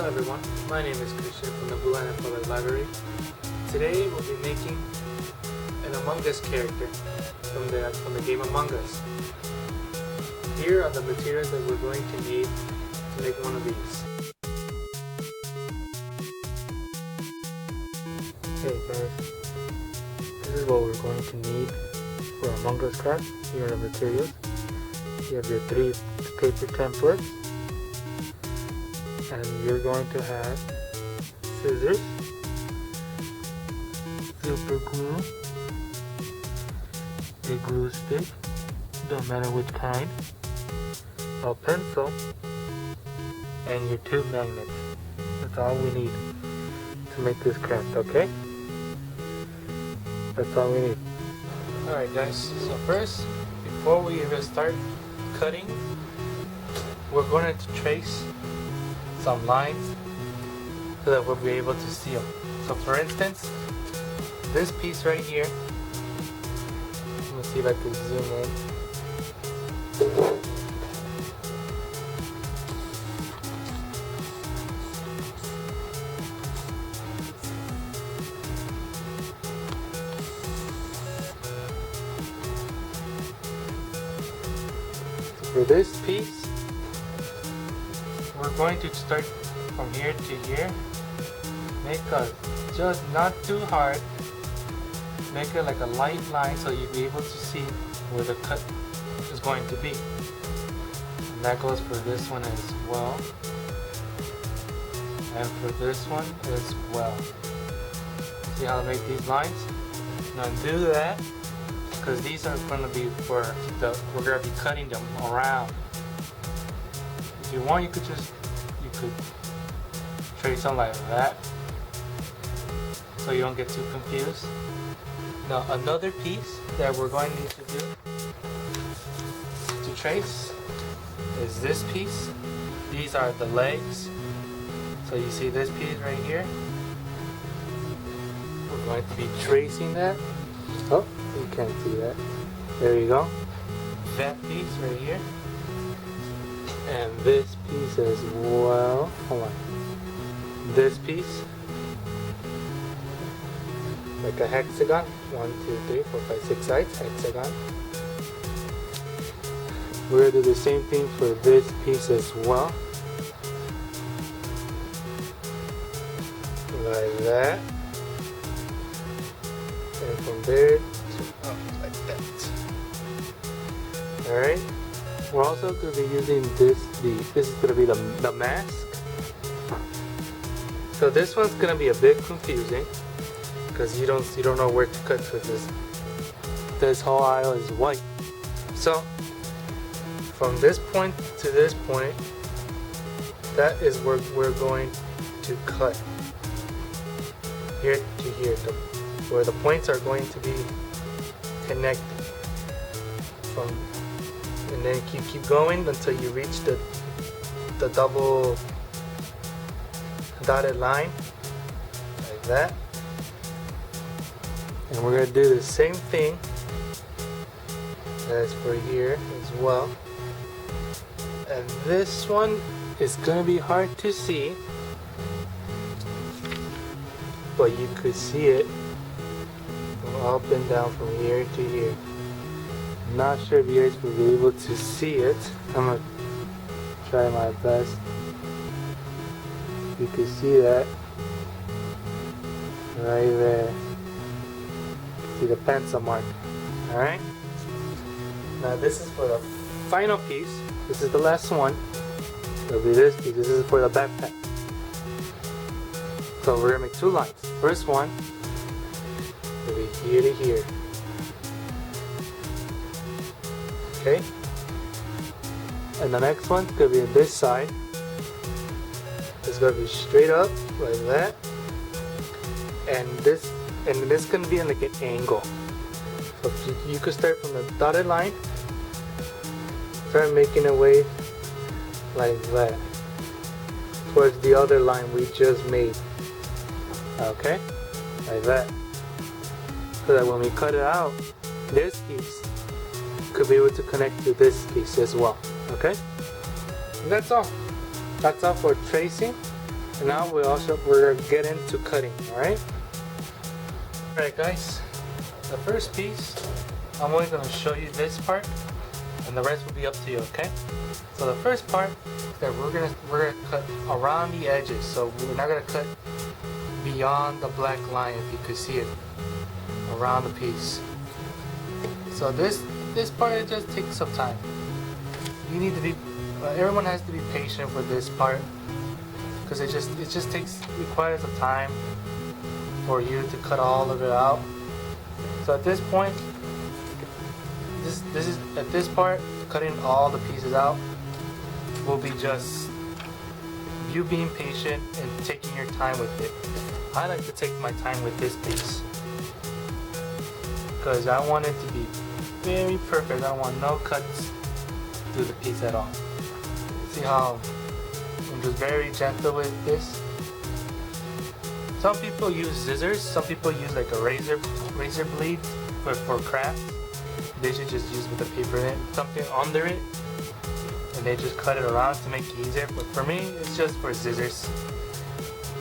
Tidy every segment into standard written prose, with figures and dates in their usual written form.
Hello everyone, my name is Christian from the Blue Island Public Library. Today we'll be making an Among Us character from the game Among Us. Here are the materials that we're going to need to make one of these. Okay guys, this is what we're going to need for Among Us craft. Here are the materials. You have your 3 paper templates. And you're going to have scissors, super glue, a glue stick, don't matter which kind, a pencil, and your 2 magnets. That's all we need to make this craft, okay? That's all we need. Alright guys, so first, before we even start cutting, we're going to trace some lines so that we'll be able to see them. So for instance, this piece right here, let me see if I can zoom in. For this piece, we're going to start from here to here. Make a just not too hard. Make it like a light line so you'll be able to see where the cut is going to be. And that goes for this one as well. And for this one as well. See how to make these lines? Now do that because these are going to be we're going to be cutting them around. If you want, you could trace them like that so you don't get too confused. Now another piece that we're going to need to do to trace is this piece. These are the legs. So you see this piece right here? We're going to be tracing that. Oh, you can't see that. There you go. That piece right here. And this piece as well. Hold on. This piece. Like a hexagon. 1, 2, 3, 4, 5, 6 sides. Hexagon. We're going to do the same thing for this piece as well. Like that. And from there to up like that. Alright. We're also going to be using this is going to be the mask. So this one's going to be a bit confusing because you don't know where to cut for this. This whole aisle is white. So from this point to this point, that is where we're going to cut. Here to here, where the points are going to be connected. And then keep going until you reach the double dotted line, like that. And we're going to do the same thing as for here as well. And this one is going to be hard to see, but you could see it from up and down from here to here. Not sure if you guys will be able to see it. I'm gonna try my best. You can see that right there. See the pencil mark. Alright? Now this is for the final piece. This is the last one. It'll be this piece. This is for the backpack. So we're gonna make 2 lines. First one will be here to here. Okay, and the next one's gonna be on this side. It's gonna be straight up like that, and this gonna be in like an angle. So you could start from the dotted line, start making a way like that towards the other line we just made. Okay, like that. So that when we cut it out, this piece could be able to connect to this piece as well. Okay, and that's all for tracing. And now we're gonna get into cutting. All right. All right, guys. The first piece, I'm only gonna show you this part, and the rest will be up to you. Okay. So the first part is that we're gonna cut around the edges. So we're not gonna cut beyond the black line, if you could see it, around the piece. So this part, it just takes some time. You need to be, everyone has to be patient with this part, because it just requires some time for you to cut all of it out. So at this point, this is at this part, cutting all the pieces out will be just you being patient and taking your time with it. I like to take my time with this piece because I want it to be very perfect. I don't want no cuts through the piece at all. See how I'm just very gentle with this? Some people use scissors, some people use like a razor blade for crafts. They should just use with the paper in it, something under it, and they just cut it around to make it easier. But for me, it's just for scissors.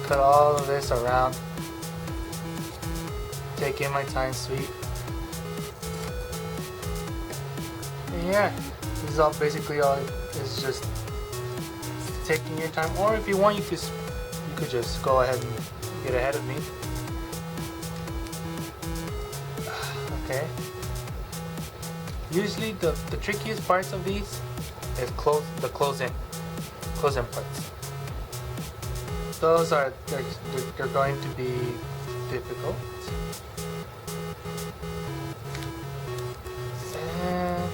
Cut all of this around. Taking my time, sweet. And yeah, this is all basically all. It's just taking your time. Or if you want, you could just go ahead and get ahead of me. Okay. Usually the trickiest parts of these is the close-in parts. Those are they're going to be difficult. And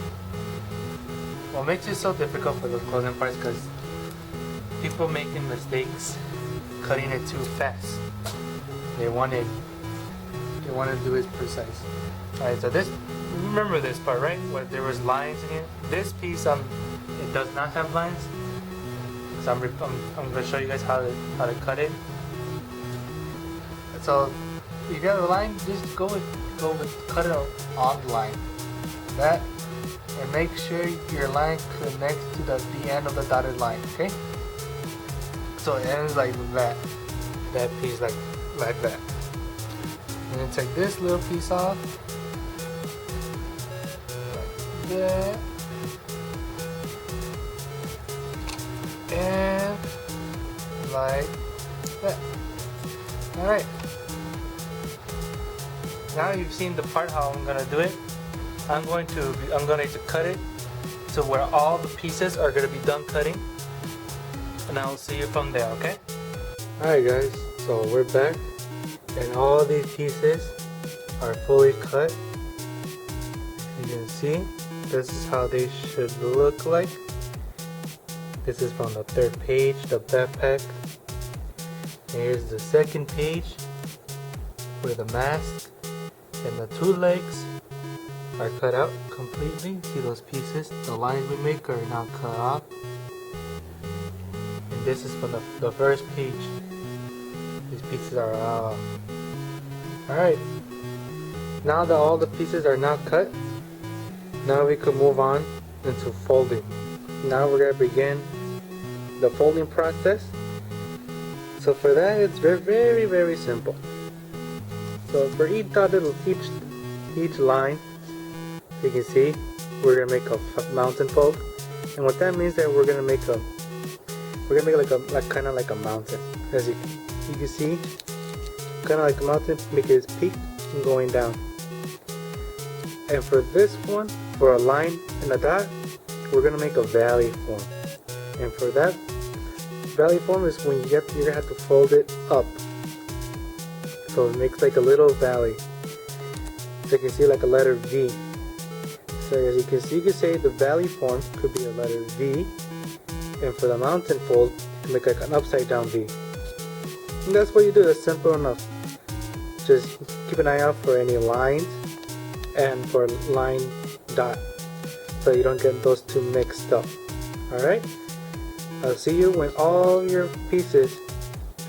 what makes it so difficult for the close-in parts, because people making mistakes cutting it too fast. They want to do it precise. Alright, so this, remember this part, right? Where there was lines in it. This piece, it does not have lines. So I'm going to show you guys how to cut it. So if you have a line, just go with cut it on the line. That, and make sure your line connects to the end of the dotted line. Okay. So it ends like that. That piece like that. And then take this little piece off. Like that. And like that. Alright. Now you've seen the part how I'm gonna do it. I'm going to cut it to where all the pieces are gonna be done cutting. And I'll see you from there, okay? Alright guys, so we're back and all these pieces are fully cut. You can see this is how they should look like. This is from the third page, the backpack. Here's the second page with the mask, and the two legs are cut out completely. See those pieces? The lines we make are now cut off. And this is from the first page. These pieces are off. Alright, now that all the pieces are now cut, now we can move on into folding. Now we're going to begin the folding process. So for that, it's very, very simple. So for each line, you can see we're going to make a mountain fold. And what that means is that we're going to make like kind of like a mountain. As you can see, kind of like a mountain, make it peak and going down. And for this one, for a line and a dot, we're gonna make a valley form. And for that valley form is when you're gonna have to fold it up, so it makes like a little valley. So you can see like a letter V. So as you can see, you can say the valley form could be a letter V, and for the mountain fold, you can make like an upside down V. And that's what you do. That's simple enough. Just keep an eye out for any lines and for line dot, so you don't get those two mixed up. Alright? I'll see you when all your pieces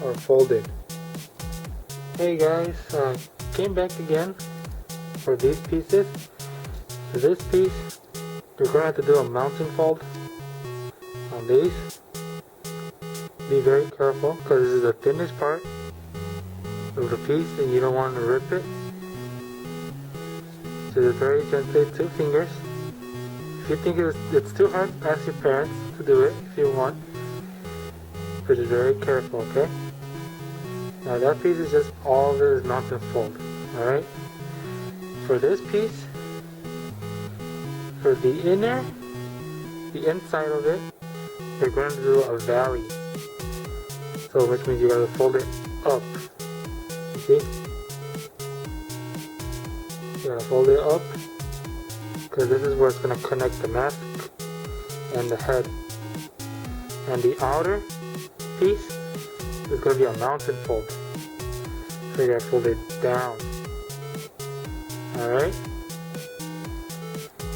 are folded. Hey guys, came back again for these pieces. For this piece, you're going to have to do a mountain fold on these. be very careful because this is the thinnest part of the piece and you don't want to rip it. So just very gently, 2 fingers. If you think it's too hard, ask your parents to do it if you want. But just very careful, okay? Now that piece is just all of it is not been folded, alright? For this piece, for the inside of it, you're going to do a valley. So which means you gotta fold it up. You see? You gotta fold it up because this is where it's gonna connect the mask and the head. And the outer piece is gonna be a mountain fold. So you gotta fold it down. Alright?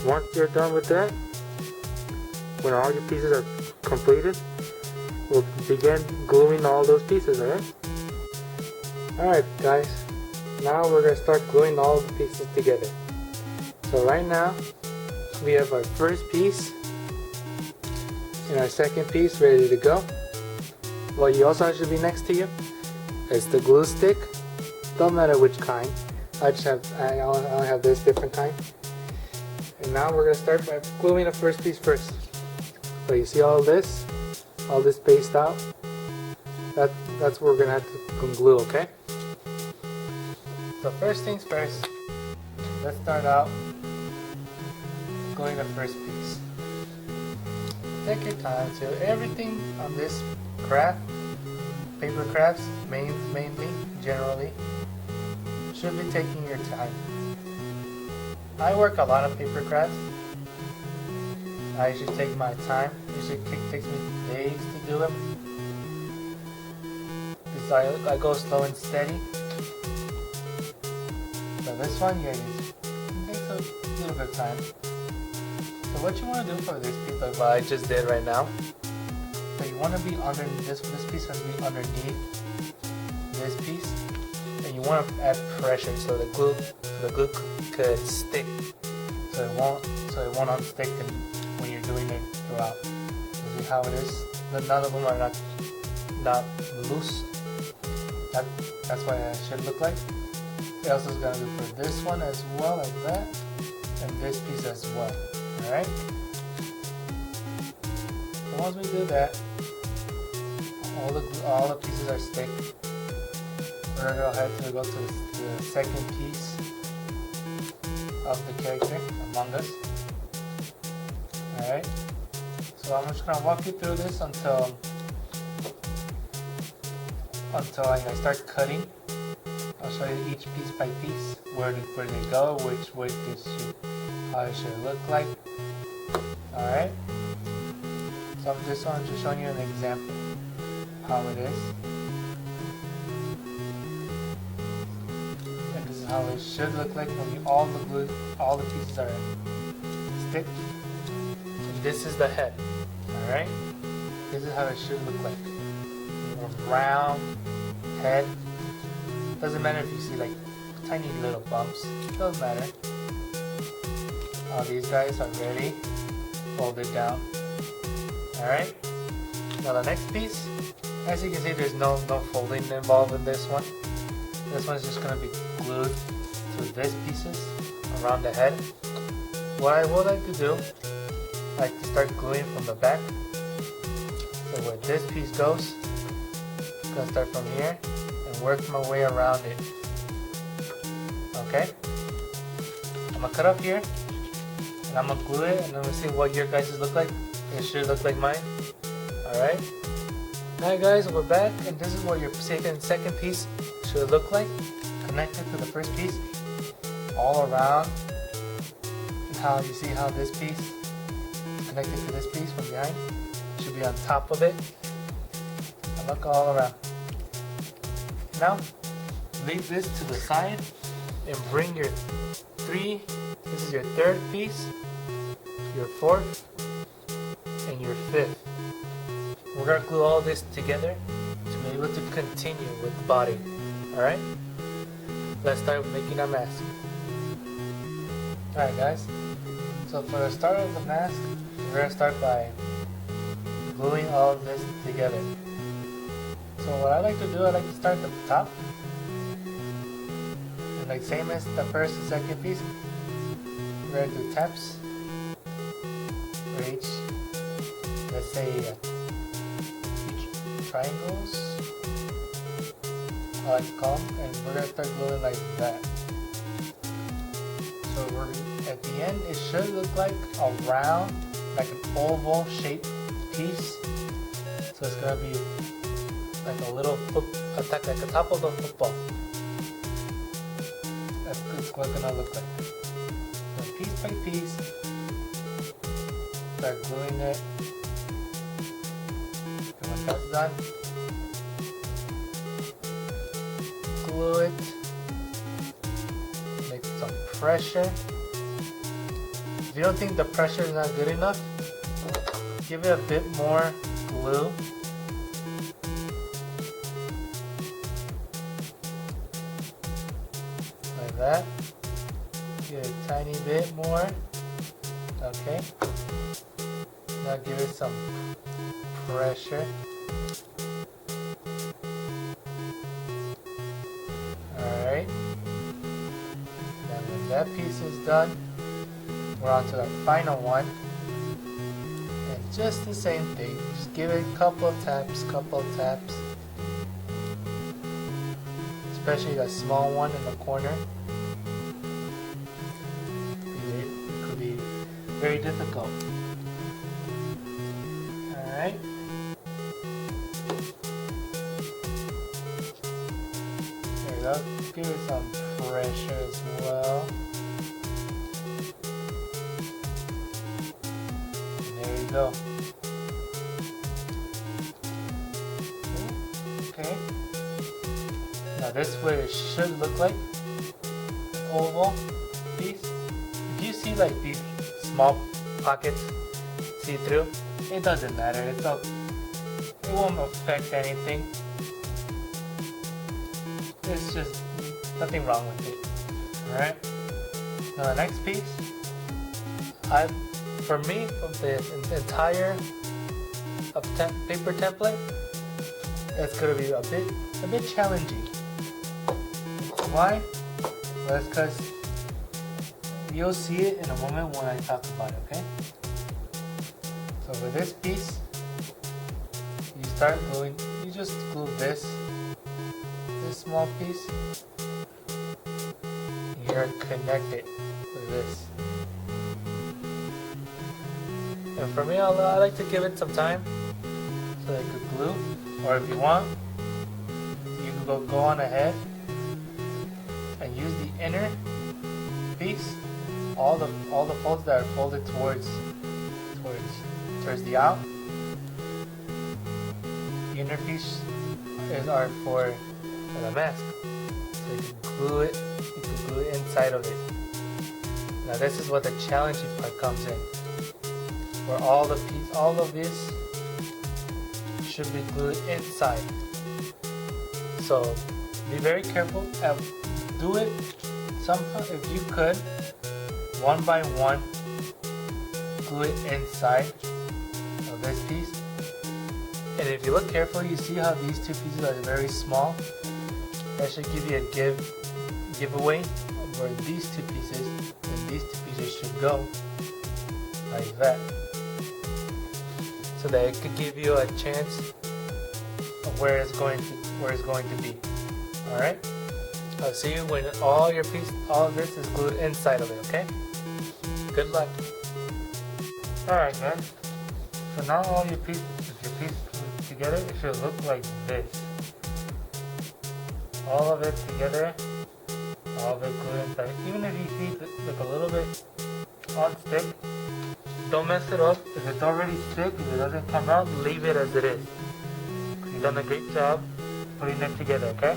Once you're done with that, when all your pieces are completed, we'll begin gluing all those pieces, alright? Alright guys, now we're going to start gluing all the pieces together. So right now, we have our first piece and our second piece ready to go. What you also should be next to you is the glue stick. Don't matter which kind. I only have this different kind. And now we're going to start by gluing the first piece first. So you see all this spaced out? That's where we're going to have to glue, okay? So first things first, let's start out gluing the first piece. Take your time. So everything on this craft, paper crafts mainly, generally, should be taking your time. I work a lot of paper crafts. I usually take my time. Usually it takes me days to do them. Because I go slow and steady. So this one, yeah, it takes a little bit of time. So what you want to do for this piece, like what I just did right now, so you want to be underneath this piece has to be underneath this piece, and you want to add pressure so the glue could stick, so it won't unstick when you're doing it throughout. You see how it is? None of them are not loose. That's what it should look like. It also is gonna do for this one as well, like that, and this piece as well. All right. So once we do that, all the pieces are stick. We're gonna go ahead to go to the second piece of the character, Among Us. Alright, so I'm just gonna walk you through this until I start cutting. I'll show you each piece by piece, where they go, how it should look like. Alright, so I'm just showing you an example how it is. How it should look like when all the pieces are stick. And this is the head. Alright? This is how it should look like. A round head. Doesn't matter if you see like tiny little bumps. Doesn't matter. All these guys are ready. Folded down. Alright? Now the next piece, as you can see, there's no folding involved in this one. This one's just going to be glued to these pieces around the head. What I would like to do, I like to start gluing from the back. So where this piece goes, I'm going to start from here and work my way around it. Okay? I'm going to cut up here and I'm going to glue it, and then we'll see what your guys' look like. It should look like mine. Alright? Alright guys, we're back, and this is what your second piece should look like, connected to the first piece, all around. And how you see how this piece is connected to this piece from behind, should be on top of it. And look all around. Now, leave this to the side and bring your this is your third piece, your fourth, and your fifth. We're going to glue all this together to be able to continue with the body. Alright? Let's start with making our mask. Alright guys, so for the start of the mask, we're going to start by gluing all of this together. So what I like to do, I like to start at the top. And like same as the first and second piece, we're going to do taps for each, let's say each triangles, I like to call them, and we're going to start gluing like that. So we're at the end, it should look like a round, like an oval shaped piece. So it's gonna be like a little like a top of a football. That's what it's gonna look like. So piece by piece, start gluing it. And when that's done, glue it. Make some pressure. If you don't think the pressure is not good enough, give it a bit more glue. Like that. Give it a tiny bit more. Okay. Now give it some pressure. Alright. Then when that piece is done, we're on to the final one. And just the same thing. Just give it a couple of taps, especially that small one in the corner. It could be very difficult. Alright. There you go. Give it some pressure as well. And there you go. Okay. Now this is what it should look like. Oval piece. If you see like these small pockets see through, it doesn't matter. It won't affect anything. There's just nothing wrong with it. Alright. Now the next piece, for me, from the entire paper template, it's gonna be a bit challenging. Why? Well, that's because you'll see it in a moment when I talk about it, okay? So for this piece, you start gluing, you just glue this small piece. You're connected with this. And for me, I like to give it some time so that it could glue. Or if you want, you can go on ahead and use the inner piece, all the folds that are folded towards the out. The inner piece are for the mask, so you can glue it. You can glue it inside of it. Now this is what the challenging part comes in, where all of this should be glued inside. So be very careful. Do it somehow, if you could, one by one, glue it inside of this piece. And if you look carefully, you see how these two pieces are very small. That should give you a giveaway of where these two pieces and these two pieces should go, like that. So that it could give you a chance of where it's going to be. All right. I'll see you when all of this is glued inside of it. Okay. Good luck. All right, guys. So now all your piece glued together, it should look like this. All of it together, all of it glued inside. Even if you see like a little bit on stick, don't mess it up. If it's already stick, if it doesn't come out, leave it as it is. You've done a great job putting it together, okay?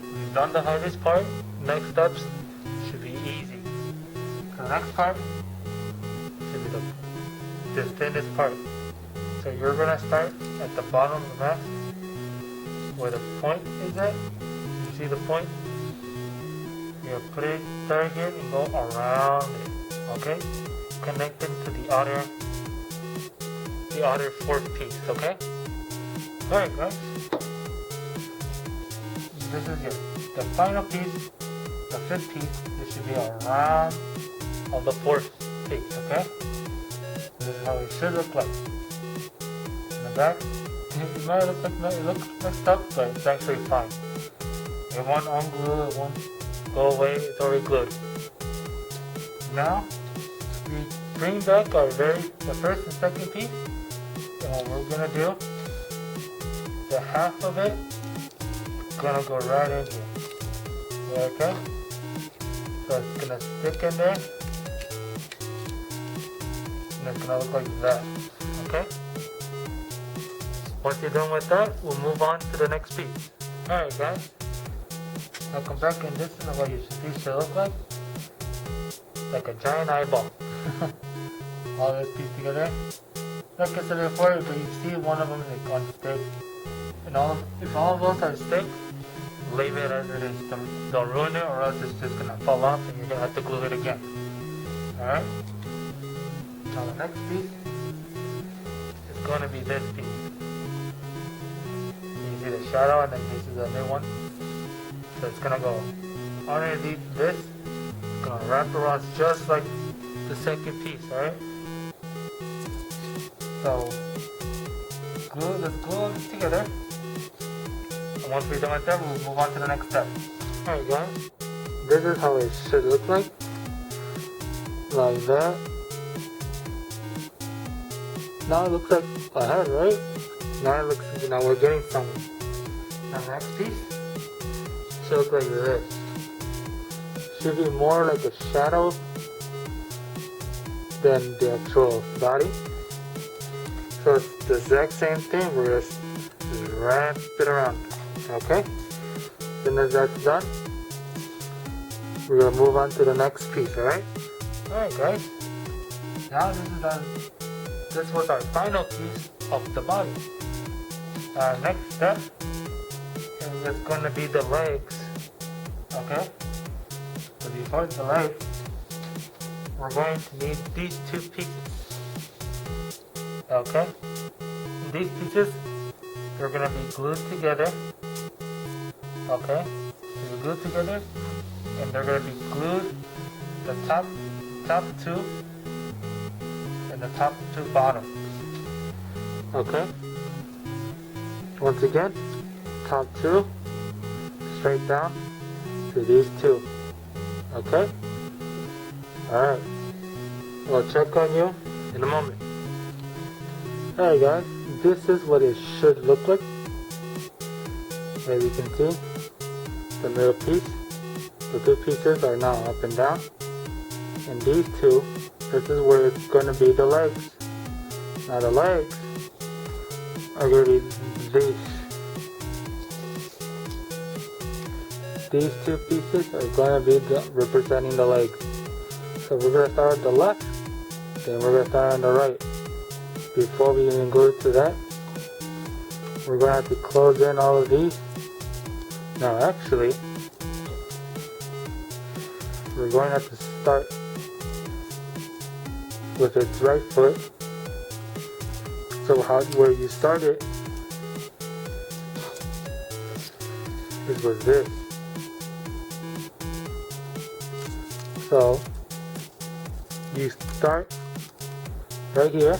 We've done the hardest part. Next steps should be easy. The next part should be the thinnest part. So you're gonna start at the bottom of the mask, where the point is at. You see the point? You're gonna start here and go around it, okay? Connected to the outer fourth piece, okay? Alright guys, this is the final piece, the fifth piece. This should be around of the fourth piece, okay? This is how it should look like. In the back, it might look like it looks messed up, but it's actually fine. It won't unglue, it won't go away, it's already glued. Now, we bring back the first and second piece, and what we're gonna do, the half of it is gonna go right in here. Okay? So it's gonna stick in there, and it's gonna look like that. Okay? Once you're done with that, we'll move on to the next piece. Alright guys, now come back, and this is what these should look like a giant eyeball. All this piece together. Like I said before, but you see one of them is on stick. And if all of those are stick, leave it as it is. Don't ruin it, or else it's just gonna fall off and you're gonna have to glue it again. Alright? Now the next piece is gonna be this piece. You see the shadow, and then this is a new one. So it's gonna go underneath this. It's gonna wrap around just like the second piece, alright? So let's glue all this together. And once we're done with that, we'll move on to the next step. Alright guys, this is how it should look like. Like that. Now it looks like a head, right? Now we're getting somewhere. Now the next piece should look like this. Should be more like a shadow than the actual body. So it's the exact same thing, we're just wrap it around. Okay? Then as that's done, we're gonna move on to the next piece, alright? Alright guys, now this is done. This was our final piece of the body. Our next step is gonna be the legs. Okay? So before the legs, we're going to need these two pieces. Okay? These pieces, they're gonna be glued together. Okay? They're glued together, and they're gonna be glued the top two and the top two bottoms. Okay? Once again, top two, straight down to these two. Okay? Alright. I'll check on you in a moment. Alright guys, this is what it should look like. As you can see, the middle piece, the two pieces are now up and down. And these two, this is where it's going to be the legs. Now the legs are going to be these. These two pieces are going to be representing the legs. So we're going to start on the left, then we're going to start on the right. Before we even go to that, we're going to have to close in all of these. Now actually, we're going to have to start with its right foot. So where you started was this. So you start right here,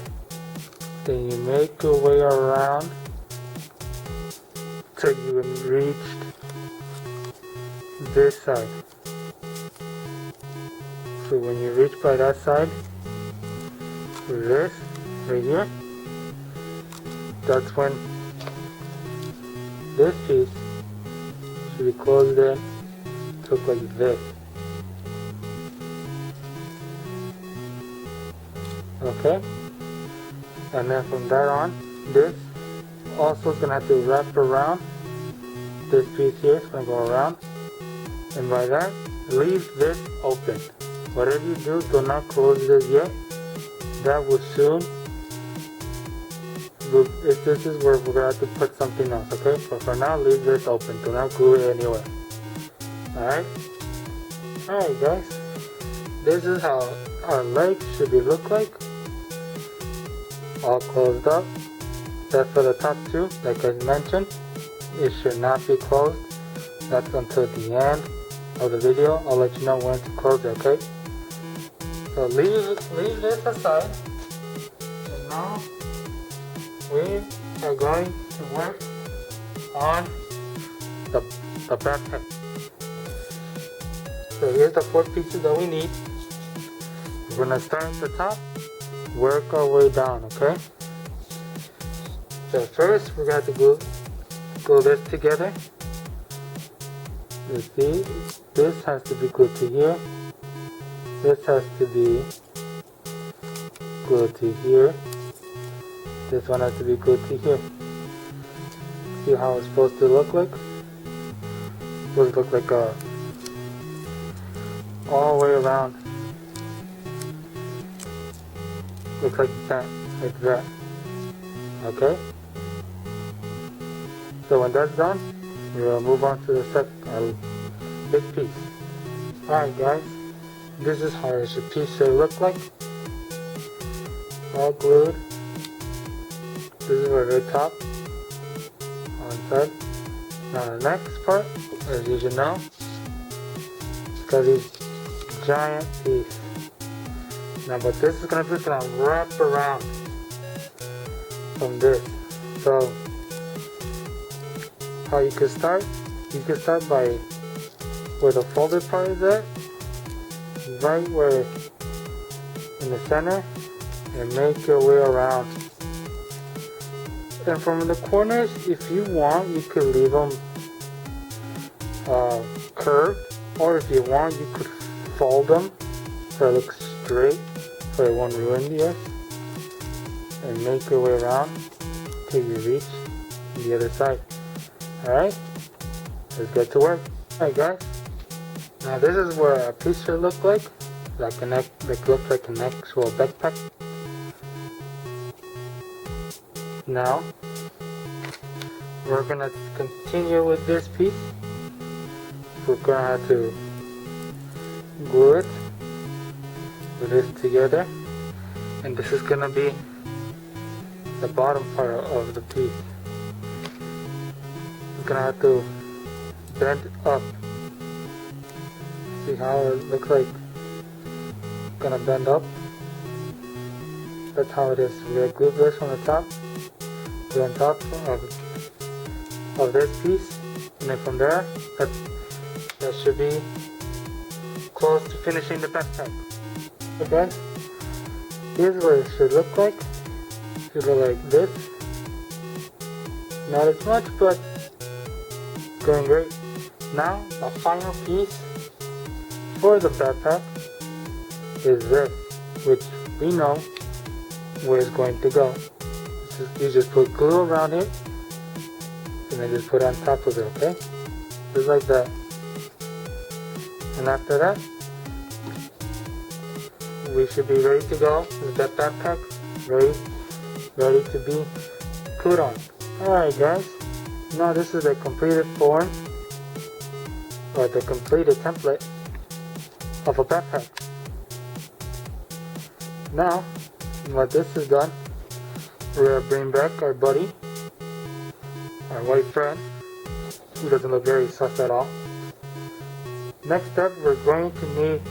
then you make your way around till you reach this side. So when you reach by that side, with this right here, that's when this piece should be closed in to look like this. Okay? And then from that on, this also is going to have to wrap around. This piece here is going to go around. And by that, leave this open. Whatever you do not close this yet. That will soon. This is where we're going to have to put something else, okay? But for now, leave this open. Do not glue it anywhere. Alright? Alright guys. This is how our legs should look like. All closed up. That's for the top two, like I mentioned. It should not be closed. That's until the end of the video. I'll let you know when to close it, okay? So leave this aside. And now we are going to work on the backpack. So here's the 4 pieces that we need. We're gonna start at the top, work our way down, okay? So first we're going to glue this together. You see, this has to be glued to here. This has to be glued to here. This one has to be glued to here. See how it's supposed to look like? It's supposed to look like all the way around. Looks like that, like that. Okay? So when that's done, we'll move on to the second big piece. Alright guys, this is how your piece should look like. All glued. This is for the top. On side. Now the next part, as you should know, it's got these giant teeth. Now but this is gonna wrap around from this. So how you can start by where the folded part is at, right where in the center, and make your way around. And from the corners, if you want, you could leave them curved, or if you want, you could fold them so it looks straight, so it won't ruin yours. And make your way around till you reach the other side. Alright, let's get to work. Alright guys, now this is what a piece should look like. Looks like an actual backpack. Now, we're gonna continue with this piece. We're gonna have to glue it with this together. And this is gonna be the bottom part of the piece. It's gonna have to bend up. See how it looks like it's gonna bend up? That's how it is. We're gonna glue this on the top, glue on top of this piece, and then from there, that should be close to finishing the backpack. Okay, here's what it should look like. It should look like this. Not as much, but going great. Now, the final piece for the backpack is this, which we know where it's going to go. You just put glue around it, and then just put it on top of it, okay? Just like that. And after that, we should be ready to go with that backpack, ready to be put on. Alright guys, now this is the completed form, or the completed template of a backpack. Now, when this is done, we're gonna bring back our buddy, our white friend, who doesn't look very sus at all. Next up, we're going to need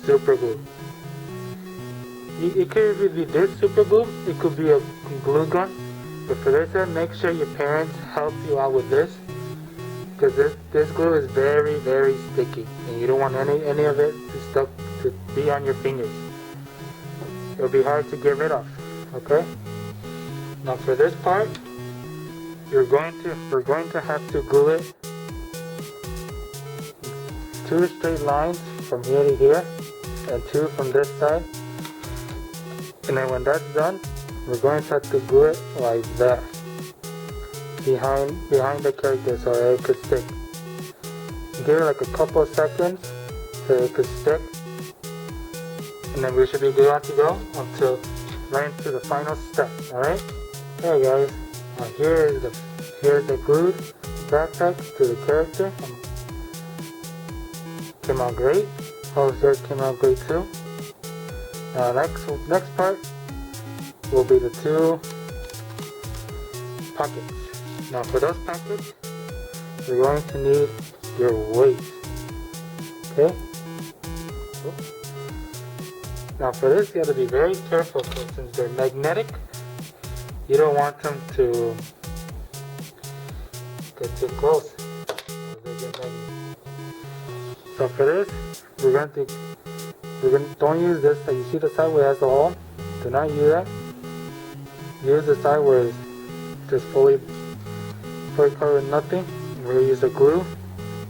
super glue. It could either be this super glue, it could be a glue gun, but for this, make sure your parents help you out with this, because this glue is very, very sticky, and you don't want any of it to be on your fingers. It'll be hard to get rid of. Okay. Now for this part, we're going to have to glue it 2 straight lines from here to here, and 2 from this side. And then when that's done, we're going to have to glue it like that behind the character so it could stick. Give it like a couple of seconds so it could stick, and then we should be good to go until right into the final step. All right. Okay guys, now here's the glued backpack to the character. Came out great. His shirt came out great too. Next part will be the 2 pockets. Now for those pockets, you're going to need your weight. Okay? Now for this, you have to be very careful, because since they're magnetic, you don't want them to get too close. So for this, don't use this. So you see the side where it has the hole? Do not use that. Use the side where it's just fully covered with nothing. We're going to use the glue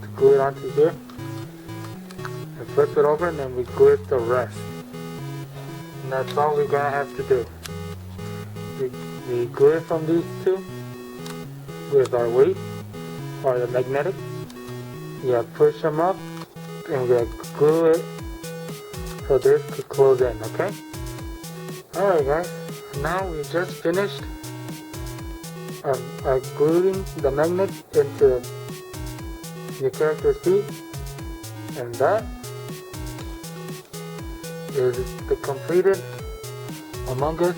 to glue it onto here. And flip it over, and then we glue it the rest. And that's all we're going to have to do. We glue it from these two with our weight, or the magnetic. You push them up, and we glue it so this could close in, okay? Alright guys, now we just finished gluing the magnet into your character's feet, and that is the completed Among Us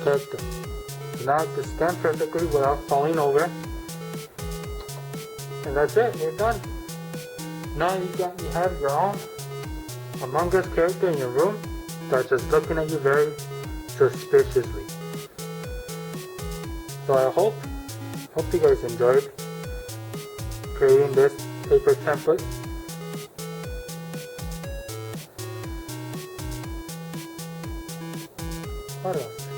character. So now it can stand perfectly without falling over, and that's it, you're done. Now you have your own Among Us character in your room that's just looking at you very suspiciously. So I hope you guys enjoyed creating this paper template. What else?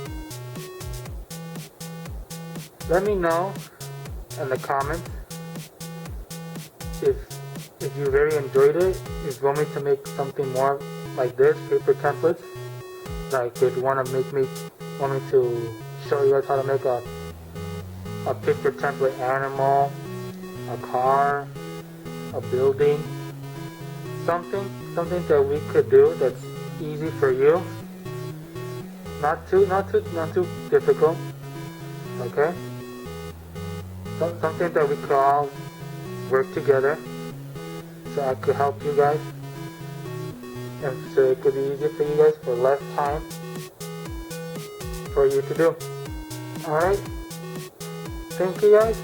Let me know in the comments if you really enjoyed it, if you want me to make something more like this, paper templates. Like if you want me to show you guys how to make a paper template animal, a car, a building, something that we could do that's easy for you. Not too difficult. Okay? Something that we could all work together, so I could help you guys, and so it could be easier for you guys, for less time for you to do. Alright? Thank you guys.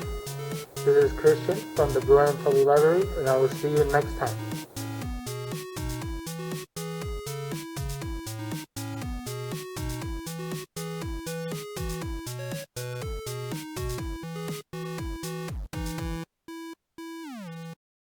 This is Christian from the Blue Island Public Library, and I will see you next time.